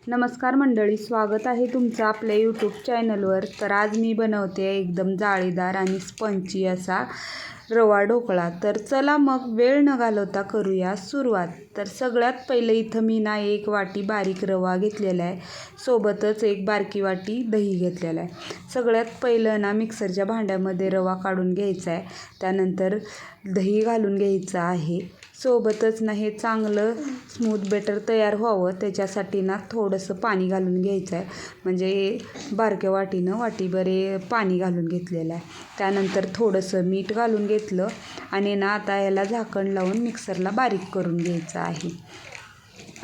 नमस्कार मंडळी, स्वागत आहे तुमचं आपल्या यूट्यूब चॅनलवर. तर आज मी बनवते एकदम जाळीदार आणि स्पंची असा रवा ढोकळा. तर चला मग वेळ न घालवता करूया सुरुवात. तर सगळ्यात पहिलं इथं मी ना 1 वाटी बारीक रवा घेतलेला आहे, सोबतच 1 बारकी वाटी दही घेतलेला आहे. सगळ्यात पहिलं ना मिक्सरच्या भांड्यामध्ये रवा काढून घ्यायचा आहे, त्यानंतर दही घालून घ्यायचं आहे. सोबतच ना हे चांगलं स्मूथ बॅटर तयार व्हावं त्याच्यासाठी ना थोडंसं पाणी घालून घ्यायचं आहे. म्हणजे बारक्या वाटीनं वाटीभर पाणी घालून घेतलेलं आहे. त्यानंतर थोडंसं मीठ घालून घेतलं आणि ना आता याला झाकण लावून मिक्सरला बारीक करून घ्यायचं आहे.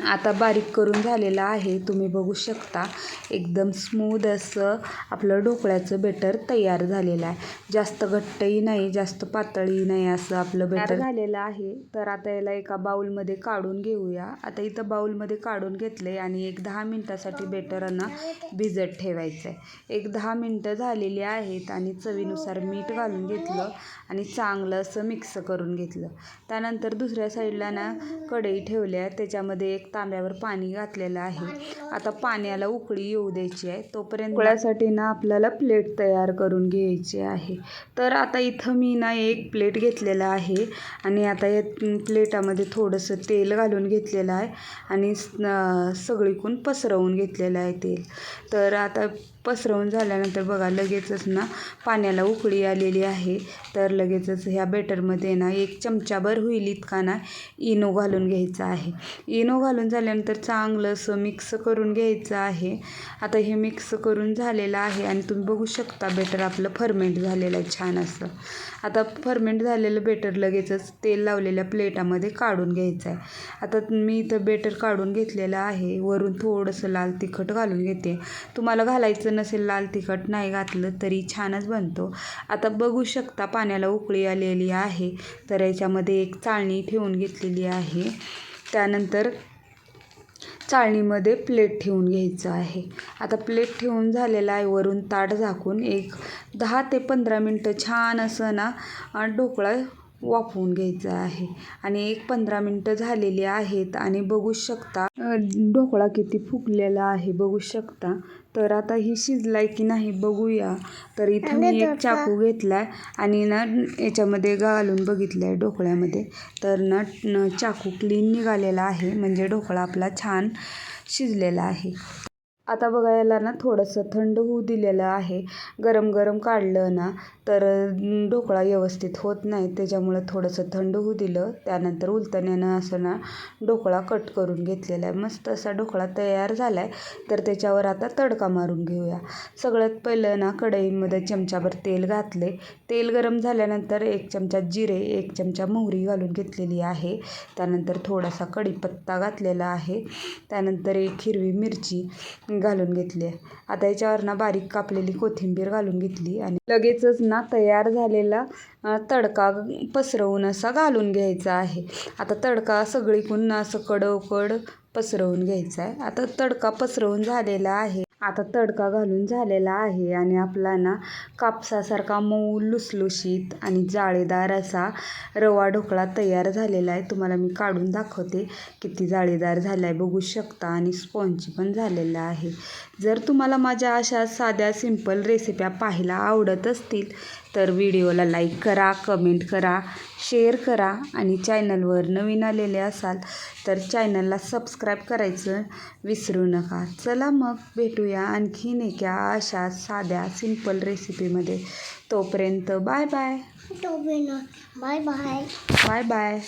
आता बारीक करून झालेलं आहे, तुम्ही बघू शकता. एकदम स्मूथ असं आपलं ढोकळ्याचं बॅटर तयार झालेलं आहे. जास्त घट्टही नाही, जास्त पातळही नाही, असं आपलं बॅटर झालेलं आहे. तर आता याला एका बाउलमध्ये काढून घेऊया. आता इथं बाउलमध्ये काढून घेतलं आहे आणि एक 10 मिनटासाठी बॅटरना भिजत ठेवायचं आहे. एक 10 मिनटं झालेली आहेत आणि चवीनुसार मीठ घालून घेतलं आणि चांगलं असं मिक्स करून घेतलं. त्यानंतर दुसऱ्या साईडला ना कढई ठेवल्या, त्याच्यामध्ये एक तांब्यावर पाणी घातलेलं आहे. आता पाण्याला उकळी येऊ द्यायची आहे. तोपर्यंत उकळ्यासाठी ना आपल्याला प्लेट तयार करून घ्यायची आहे. तर आता इथं मी ना 1 प्लेट घेतलेलं आहे आणि आता या प्लेटामध्ये थोडंसं तेल घालून घेतलेलं आहे आणि सगळीकडून पसरवून घेतलेलं आहे तेल. तर आता पसरवून झाल्यानंतर बघा लगेचच ना पाण्याला उकळी आलेली आहे. तर लगेचच ह्या बॅटरमध्ये ना 1 चमचाभर होईल इतका ना इनो घालून घ्यायचा आहे. इनो घालून झाल्यानंतर चांगलं असं मिक्स करून घ्यायचं आहे. आता हे मिक्स करून झालेलं आहे आणि तुम्ही बघू शकता बॅटर आपलं फर्मेंट झालेलं आहे छान असं. आता फर्मेंट झालेलं बॅटर लगेचच तेल लावलेल्या प्लेटामध्ये काढून घ्यायचं आहे. आता मी इथं बॅटर काढून घेतलेलं आहे. वरून थोडंसं लाल तिखट घालून घेते. तुम्हाला घालायचं नसेल लाल तिखट, नाही घातलं तरी छानच बनतो. आता बघू शकता पाण्याला उकळी आलेली आहे. तर याच्यामध्ये एक चाळणी ठेवून घेतलेली आहे. त्यानंतर चाळणीमध्ये प्लेट ठेवून घ्यायचं आहे. आता प्लेट ठेवून झालेलं आहे. वरून ताट झाकून एक 10 ते 15 मिनटं छान असं ना ढोकळा वाफवून घ्यायचा आहे आणि 15 मिनटं झालेली आहेत आणि बघू शकता ढोकळा किती फुगलेला आहे, बघू शकता. तर आता ही शिजलाय की नाही बघूया. तर इथं मी एक चाकू घेतलाय आणि ना याच्यामध्ये घालून बघितलंय ढोकळ्यामध्ये. तर ना चाकू क्लीन निघालेला आहे, म्हणजे ढोकळा आपला छान शिजलेला आहे. आता बघा याला ना थोडंसं थंड होऊ दिलेलं आहे. गरम गरम काढलं ना तर ढोकळा व्यवस्थित होत नाही, त्याच्यामुळे थोडंसं थंड होऊ दिलं. त्यानंतर उलटण्यानं असं ना ढोकळा कट करून घेतलेला आहे. मस्त असा ढोकळा तयार झाला आहे. तर त्याच्यावर आता तडका मारून घेऊया. सगळ्यात पहिलं ना कढईमध्ये चमचाभर तेल घातले. तेल गरम झाल्यानंतर 1 चमचा जिरे, 1 चमचा मोहरी घालून घेतलेली आहे. त्यानंतर थोडासा कढीपत्ता घातलेला आहे. त्यानंतर 1 हिरवी मिरची घालून घेतली आहे. आता याच्यावर ना बारीक कापलेली कोथिंबीर घालून घेतली आणि लगेचच ना तयार झालेला तडका पसरवून असा घालून घ्यायचा आहे. आता तडका सगळीकडून असं कडवकड पसरवून घ्यायचा आहे. आता तडका पसरवून झालेला आहे. आता तडका घालून झालेला आहे आणि आपला ना कापसासारखा मऊ लुसलुशीत आणि जाळीदार असा रवा ढोकळा तयार झालेला आहे. तुम्हाला मी काढून दाखवते किती जाळीदार झाला आहे, बघू शकता. आणि स्पॉन्जी पण झालेला आहे. जर तुम्हाला माझ्या अशा साध्या सिंपल रेसिप्या पाहायला आवडत असतील तर व्हिडिओला लाईक करा, कमेंट करा, शेअर करा आणि चॅनलवर नवीन आलेले असाल तर चॅनलला सबस्क्राईब करायचं विसरू नका. चला मग भेटूया आणखीन एका अशा साध्या सिंपल रेसिपीमध्ये. तोपर्यंत बाय बाय. Bye bye.